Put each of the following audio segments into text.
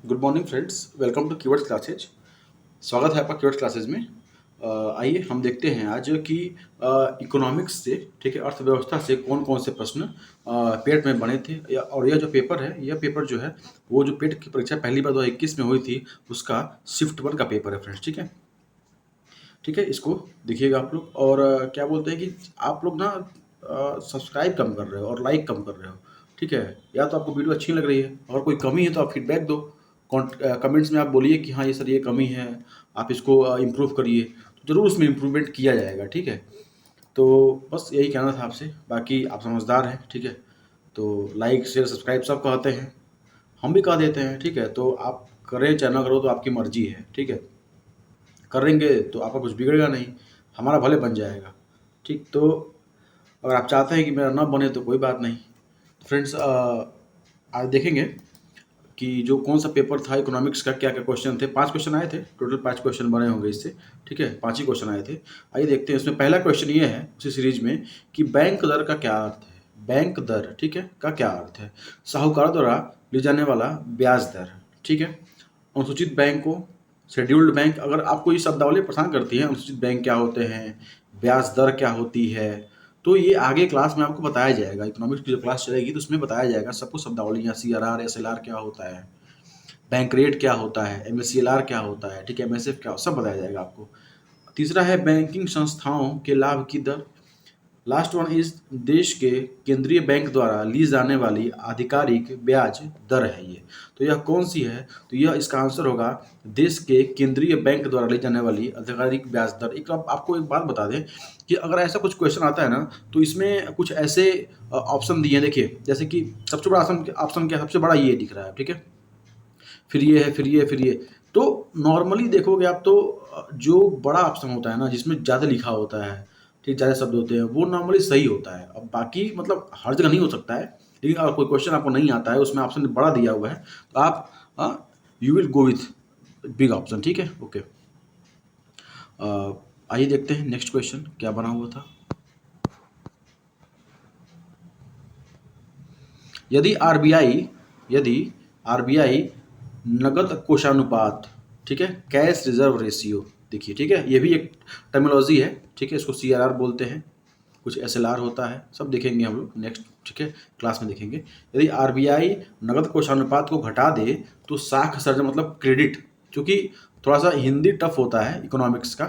Good morning friends, welcome to keywords classes. स्वागत है आपका कीवर्ड्स क्लासेज में। आइए हम देखते हैं आज कि इकोनॉमिक्स से, ठीक है, अर्थव्यवस्था से कौन कौन से प्रश्न पेट में बने थे और यह जो पेपर है, यह पेपर जो है वो जो पेट की परीक्षा पहली बार 2021 में हुई थी उसका शिफ्ट 1 का पेपर है फ्रेंड्स। ठीक है, ठीक है, इसको देखिएगा आप लोग। और क्या बोलते हैं कि आप लोग ना सब्सक्राइब कम कर रहे हो और लाइक कम कर रहे हो। ठीक है, या तो आपको वीडियो अच्छी लग रही है, अगर कोई कमी है तो आप फीडबैक दो। कमेंट्स में आप बोलिए कि हाँ ये सर ये कमी है, आप इसको इम्प्रूव करिए, तो ज़रूर उसमें इम्प्रूवमेंट किया जाएगा। ठीक है, तो बस यही कहना था आपसे। बाकी आप समझदार हैं, ठीक है, तो लाइक शेयर सब्सक्राइब सब कहते हैं, हम भी कह देते हैं। ठीक है, तो आप करें चाहे ना करो तो आपकी मर्जी है। ठीक है, करेंगे तो आपका कुछ बिगड़ेगा नहीं, हमारा भले बन जाएगा। ठीक, तो अगर आप चाहते हैं कि मेरा ना बने तो कोई बात नहीं। फ्रेंड्स, आज देखेंगे कि जो कौन सा पेपर था इकोनॉमिक्स का, क्या क्या क्वेश्चन थे। 5 क्वेश्चन आए थे, टोटल 5 क्वेश्चन बने होंगे इससे। ठीक है, 5 ही क्वेश्चन आए थे। आइए देखते हैं। इसमें पहला क्वेश्चन ये है उसी सीरीज में कि बैंक दर का क्या अर्थ है। बैंक दर, ठीक है, का क्या अर्थ है। साहूकार द्वारा ली जाने वाला ब्याज दर। ठीक है, अनुसूचित बैंक को शेड्यूल्ड बैंक, अगर आपको ये शब्दावली परेशान करती है, अनुसूचित बैंक क्या होते हैं, ब्याज दर क्या होती है, तो ये आगे क्लास में आपको बताया जाएगा। इकोनॉमिक्स की जो क्लास चलेगी तो उसमें बताया जाएगा सबको शब्दावली, CRR SLR क्या होता है, बैंक रेट क्या होता है, MSCLR क्या होता है, ठीक है, MSF क्या, सब बताया जाएगा आपको। तीसरा है बैंकिंग संस्थाओं के लाभ की दर। लास्ट वन इज देश के केंद्रीय बैंक द्वारा ली जाने वाली आधिकारिक ब्याज दर है ये। तो यह कौन सी है, तो यह इसका आंसर होगा देश के केंद्रीय बैंक द्वारा ली जाने वाली आधिकारिक ब्याज दर। एक आपको एक बात बता दें कि अगर ऐसा कुछ क्वेश्चन आता है ना तो इसमें कुछ ऐसे ऑप्शन दिए हैं। देखिए, जैसे कि सबसे बड़ा ऑप्शन क्या, सबसे बड़ा ये दिख रहा है। ठीक है, फिर ये है, फिर ये, फिर ये। तो नॉर्मली देखोगे आप तो जो बड़ा ऑप्शन होता है ना, जिसमें ज़्यादा लिखा होता है, ठीक, ज़्यादा शब्द होते हैं, वो नॉर्मली सही होता है। अब बाकी मतलब हर जगह नहीं हो सकता है, लेकिन अगर कोई क्वेश्चन आपको नहीं आता है, उसमें ऑप्शन बड़ा दिया हुआ है, तो आप you will go with big option. ठीक है, ओके। आइए देखते हैं नेक्स्ट क्वेश्चन क्या बना हुआ था। यदि आरबीआई नगद कोषानुपात, ठीक है, कैश रिजर्व रेशियो, देखिए, ठीक है, ये भी एक टर्मिनोलॉजी है। ठीक है, इसको CRR बोलते हैं, कुछ SLR होता है, सब देखेंगे हम लोग नेक्स्ट, ठीक है, क्लास में देखेंगे। यदि आरबीआई नगद कोषानुपात को घटा दे तो साख सर्जन, मतलब क्रेडिट, क्योंकि थोड़ा सा हिंदी टफ होता है इकोनॉमिक्स का,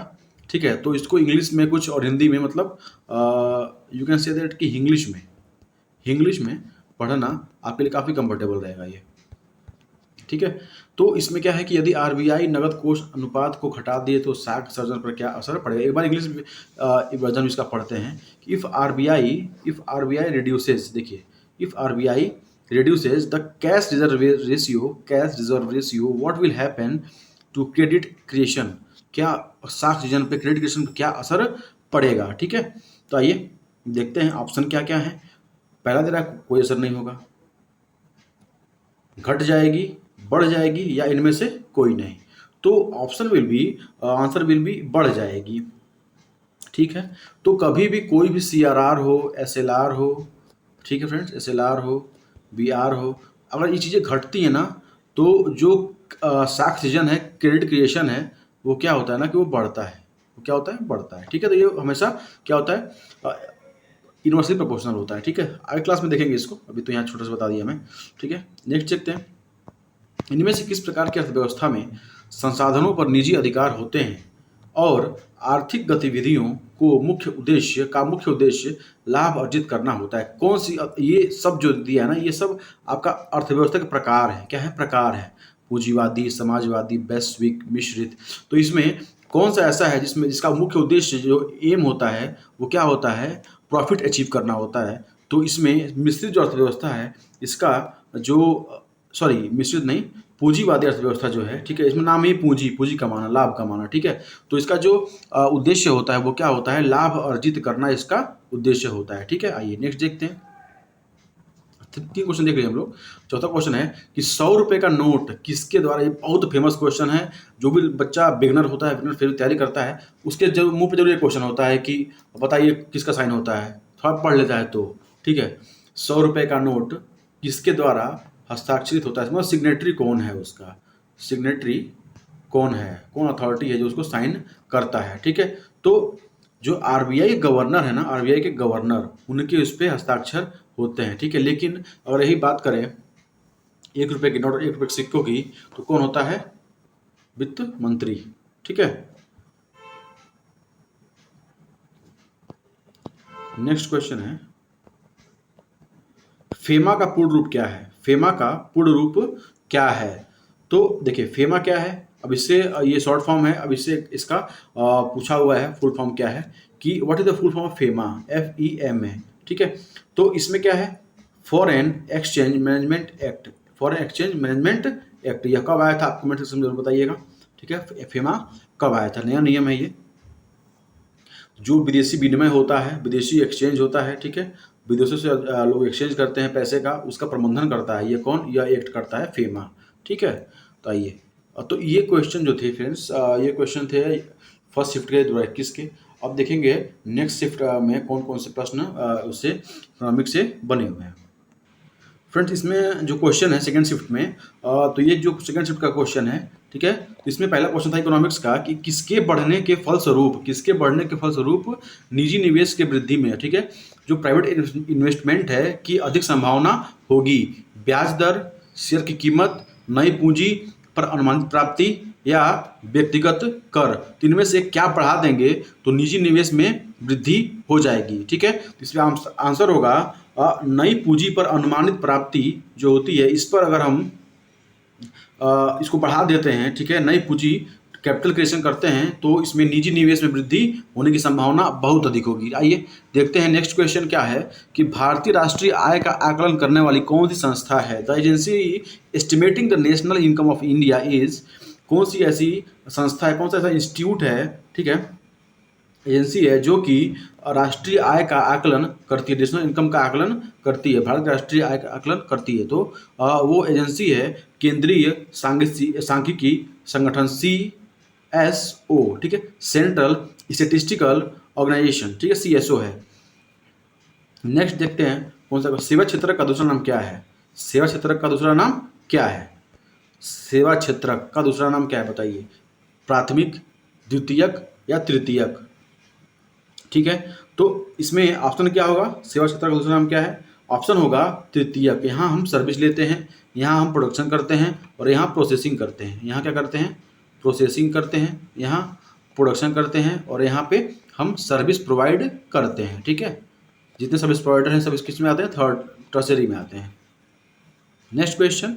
ठीक है, तो इसको इंग्लिश में कुछ और हिंदी में, मतलब यू कैन से दैट कि इंग्लिश में पढ़ना आपके लिए काफ़ी कंफर्टेबल रहेगा ये। ठीक है, तो इसमें क्या है कि यदि आरबीआई नगद कोष अनुपात को घटा दिए तो साख सर्जन पर क्या असर पड़ेगा। एक बार इंग्लिश वर्जन इसका पढ़ते हैं कि इफ आरबीआई रिड्यूसेस, देखिए, if RBI reduces the cash reserve ratio what will happen to credit creation. क्या साख सृजन पे, क्रेडिट क्रिएशन पे क्या असर पड़ेगा। ठीक है, तो आइए देखते हैं ऑप्शन क्या क्या है। पहला दे रहा है कोई असर नहीं होगा, घट जाएगी, बढ़ जाएगी, या इनमें से कोई नहीं। तो option will be, answer will be बढ़ जाएगी। ठीक है, तो कभी भी कोई भी CRR हो, SLR हो, ठीक है फ्रेंड्स, SLR हो, BR हो, अगर ये चीज़ें घटती हैं ना तो जो साख सृजन है, क्रेडिट क्रिएशन है, वो क्या होता है ना कि वो बढ़ता है। वो क्या होता है, बढ़ता है। ठीक है, तो ये हमेशा क्या होता है, इन्वर्सली प्रोपोर्शनल होता है। ठीक है, आगे क्लास में देखेंगे इसको, अभी तो यहाँ छोटा सा बता दिया मैं। ठीक है, नेक्स्ट देखते हैं। इनमें से किस प्रकार की अर्थव्यवस्था में संसाधनों पर निजी अधिकार होते हैं और आर्थिक गतिविधियों को मुख्य उद्देश्य लाभ अर्जित करना होता है। कौन सी, ये सब जो दिया है ना, ये सब आपका अर्थव्यवस्था के प्रकार है। क्या है, प्रकार है, पूंजीवादी, समाजवादी, वैश्विक, मिश्रित। तो इसमें कौन सा ऐसा है जिसका मुख्य उद्देश्य, जो एम होता है, वो क्या होता है, प्रॉफिट अचीव करना होता है। तो इसमें मिश्रित जो अर्थव्यवस्था है, इसका जो, सॉरी मिश्रित नहीं, पूंजीवादी अर्थव्यवस्था जो है, ठीक है, इसमें नाम ही पूंजी कमाना, लाभ कमाना। ठीक है, तो इसका जो उद्देश्य होता है वो क्या होता है, लाभ अर्जित करना इसका उद्देश्य होता है। ठीक है, आइए नेक्स्ट देखते हैं। 3 क्वेश्चन देख रहे हैं हम लोग। चौथा क्वेश्चन है कि 100 रुपये का नोट किसके द्वारा, ये बहुत फेमस क्वेश्चन है। जो भी बच्चा बिगनर होता है, बिगनर फिर तैयारी करता है, उसके जब मुंह पे जरूर ये क्वेश्चन होता है कि बताइए किसका साइन होता है, थोड़ा पढ़ लेता है तो। ठीक है, 100 रुपये का नोट किसके द्वारा हस्ताक्षरित होता है, मतलब सिग्नेटरी कौन है उसका। सिग्नेटरी कौन है, कौन अथॉरिटी है जो उसको साइन करता है, ठीक है। तो जो आरबीआई गवर्नर है ना, आरबीआई के गवर्नर, उनके उस पर हस्ताक्षर होते हैं, ठीक है। लेकिन अगर यही बात करें 1 रुपये के नोट और 1 रुपये के सिक्कों की, तो कौन होता है, वित्त मंत्री, ठीक है। नेक्स्ट क्वेश्चन है, फेमा का पूर्ण रूप क्या है, फेमा का पूर्ण रूप क्या है। तो देखिए फेमा क्या है, अब इससे ये शॉर्ट फॉर्म है, अब इससे इसका पूछा हुआ है फुल फॉर्म क्या है, कि what is the full form of FEMA, FEMA, ठीक है। तो इसमें क्या है, foreign exchange management act, foreign exchange management act, यह कब आया था, आप कमेंट सेक्शन में जरूर बताइएगा, ठीक है। फेमा कब आया था, नया नियम है ये। जो विदेशी विनिमय होता है, विदेशी एक्सचेंज होता है, ठीक है, विदेशों से लोग एक्सचेंज करते हैं पैसे का, उसका प्रबंधन करता है ये कौन, यह एक्ट करता है फेमा, ठीक है। तो आइए, तो ये क्वेश्चन जो थे फ्रेंड्स, ये क्वेश्चन थे फर्स्ट शिफ्ट के 2021 के। अब देखेंगे नेक्स्ट शिफ्ट में कौन कौन से प्रश्न उससे इकोनॉमिक से बने हुए हैं। फ्रेंड्स इसमें जो क्वेश्चन है सेकंड शिफ्ट में, तो ये जो सेकंड शिफ्ट का क्वेश्चन है, ठीक है, तो इसमें पहला क्वेश्चन था इकोनॉमिक्स का कि किसके बढ़ने के फलस्वरूप, किसके बढ़ने के फलस्वरूप निजी निवेश के वृद्धि में, ठीक है, जो प्राइवेट इन्वेस्टमेंट है की अधिक संभावना होगी, ब्याज दर, शेयर की कीमत, नई पूंजी पर अनुमानित प्राप्ति या व्यक्तिगत कर, तो इनमें से क्या बढ़ा देंगे तो निजी निवेश में वृद्धि हो जाएगी, ठीक है। तो इसमें आंसर होगा नई पूंजी पर अनुमानित प्राप्ति जो होती है, इस पर अगर हम इसको बढ़ा देते हैं, ठीक है, नई पूंजी कैपिटल क्रिएशन करते हैं, तो इसमें निजी निवेश में वृद्धि होने की संभावना बहुत अधिक होगी। आइए देखते हैं नेक्स्ट क्वेश्चन क्या है, कि भारतीय राष्ट्रीय आय का आकलन करने वाली कौन सी संस्था है, the agency estimating the national income of India is, कौन सी ऐसी संस्था है, कौन सा ऐसा इंस्टीट्यूट है, ठीक है, एजेंसी है जो कि राष्ट्रीय आय का आकलन करती है, नेशनल इनकम का आकलन करती है, भारत की राष्ट्रीय आय का आकलन करती है। तो वो एजेंसी है केंद्रीय सांख्यिकी संगठन, CSO, ठीक है, सेंट्रल स्टेटिस्टिकल ऑर्गेनाइजेशन, ठीक है, CSO है। नेक्स्ट देखते हैं कौन सा, सेवा क्षेत्र का दूसरा नाम क्या है, सेवा क्षेत्र का दूसरा नाम क्या है, सेवा क्षेत्र का दूसरा नाम क्या है बताइए, प्राथमिक, द्वितीयक या तृतीयक, ठीक है। तो इसमें ऑप्शन क्या होगा, सेवा क्षेत्र का दूसरा नाम क्या है, ऑप्शन होगा तृतीयक। यहाँ हम सर्विस लेते हैं, यहाँ हम प्रोडक्शन करते हैं और यहाँ प्रोसेसिंग करते हैं, यहाँ क्या करते हैं, प्रोसेसिंग करते हैं, यहाँ प्रोडक्शन करते हैं और यहाँ पे हम सर्विस प्रोवाइड करते हैं, ठीक है। जितने सर्विस प्रोवाइडर हैं सब किस में आते हैं, थर्ड टर्सरी में आते हैं। नेक्स्ट क्वेश्चन,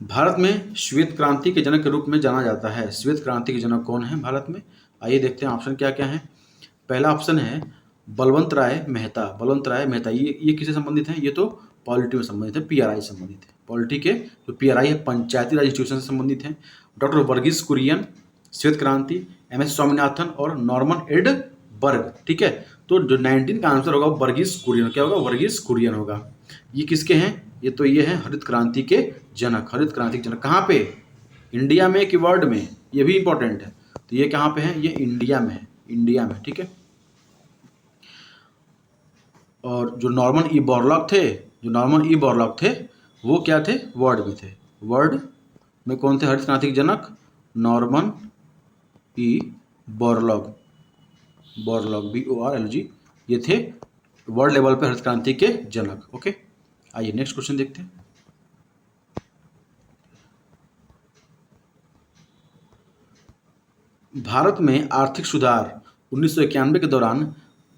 भारत में श्वेत क्रांति के जनक के रूप में जाना जाता है, श्वेत क्रांति के जनक कौन है भारत में, आइए देखते हैं ऑप्शन क्या क्या है। पहला ऑप्शन है बलवंत राय मेहता, बलवंत राय मेहता, ये किससे संबंधित है, ये तो पॉलिटी में संबंधित है, PRI से संबंधित है, पॉलिटी के जो PRI है पंचायती राज इंस्टीट्यूशन से संबंधित है। डॉक्टर वर्गीस कुरियन, श्वेत क्रांति, MS स्वामीनाथन और नॉर्मन एडबर्ग, ठीक है। तो जो 19 का आंसर होगा वर्गीस कुरियन, क्या होगा, वर्गीस कुरियन होगा। ये किसके हैं, ये तो ये है हरित क्रांति के जनक, हरित क्रांति के जनक कहाँ पे, इंडिया में कि वर्ल्ड में, ये भी इंपॉर्टेंट है। तो ये कहाँ पे है, ये इंडिया में है, इंडिया में, ठीक है। और जो नॉर्मन ई बोरलॉग थे, जो नॉर्मन ई बोरलॉग थे वो क्या थे, वर्ल्ड में थे, वर्ल्ड में कौन थे हरित क्रांति के जनक, Norman E Borlaug, Borlaug BORLG, ये थे वर्ल्ड लेवल पे हरित क्रांति के जनक, ओके। आइए नेक्स्ट क्वेश्चन देखते हैं। भारत में आर्थिक सुधार 1991 के दौरान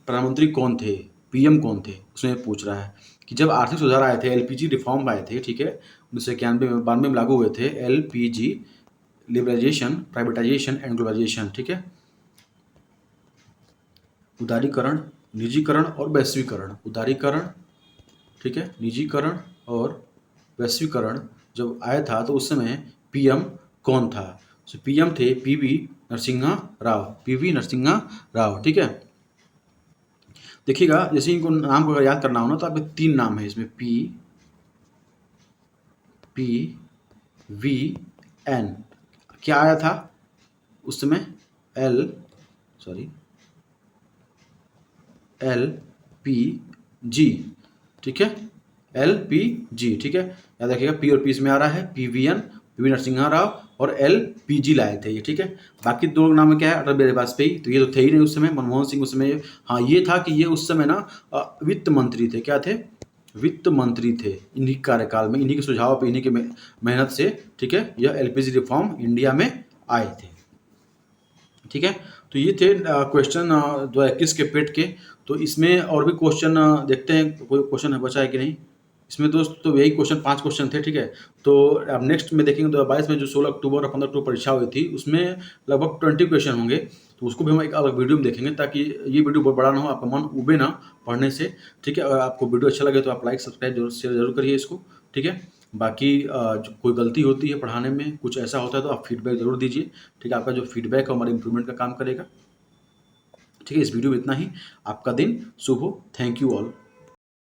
प्रधानमंत्री कौन थे, PM कौन थे, उसमें पूछ रहा है कि जब आर्थिक सुधार आए थे, LPG रिफॉर्म आए थे, ठीक है, 1991 में 92 में लागू हुए थे, LPG liberalisation, privatisation and globalisation, ठीक है, उदारीकरण, निजीकरण और वैश्वीकरण, उदारीकरण, ठीक है, निजीकरण और वैश्वीकरण जब आया था तो उस समय PM कौन था, तो PM थे PV नरसिम्हा राव, PV नरसिम्हा राव, ठीक है। देखिएगा जैसे इनको नाम को अगर याद करना हो ना, तो आपके 3 नाम है इसमें, PVN, क्या आया था उस समय, LPG, ठीक है, LPG, ठीक है, याद रखिएगा पी और पी इसमें आ रहा है, PVN PV नरसिम्हा राव और LPG लाए थे ये, ठीक है। बाकी दो नाम क्या है, अटल बिहारी वाजपेयी, तो ये तो थे ही नहीं उस समय। मनमोहन सिंह उस समय, हाँ ये था कि ये उस समय ना वित्त मंत्री थे, क्या थे, वित्त मंत्री थे। इन्हीं कार्यकाल में, इन्हीं के सुझाव पे, इन्हीं के मेहनत से, ठीक है, यह LPG रिफॉर्म इंडिया में आए थे, ठीक है। तो ये थे क्वेश्चन 2021 के पेट के। तो इसमें और भी क्वेश्चन देखते हैं, कोई क्वेश्चन है बचा है कि नहीं इसमें दोस्त। तो यही क्वेश्चन 5 क्वेश्चन थे, ठीक है। तो अब नेक्स्ट में देखेंगे 2022 में जो 16 अक्टूबर और 15 अक्टूबर परीक्षा हुई थी, उसमें लगभग 20 क्वेश्चन होंगे। तो उसको भी हम एक अलग वीडियो में देखेंगे, ताकि ये वीडियो बहुत बड़ा ना हो, आपका मन उबे ना पढ़ने से, ठीक है। अगर आपको वीडियो अच्छा लगे तो आप लाइक सब्सक्राइब जरूर शेयर जरूर करिए इसको, ठीक है। बाकी जो कोई गलती होती है पढ़ाने में, कुछ ऐसा होता है तो आप फीडबैक ज़रूर दीजिए, ठीक है। आपका जो फीडबैक है हमारे इंप्रूवमेंट का काम करेगा, ठीक है। इस वीडियो में इतना ही। आपका दिन शुभ हो। Thank you all.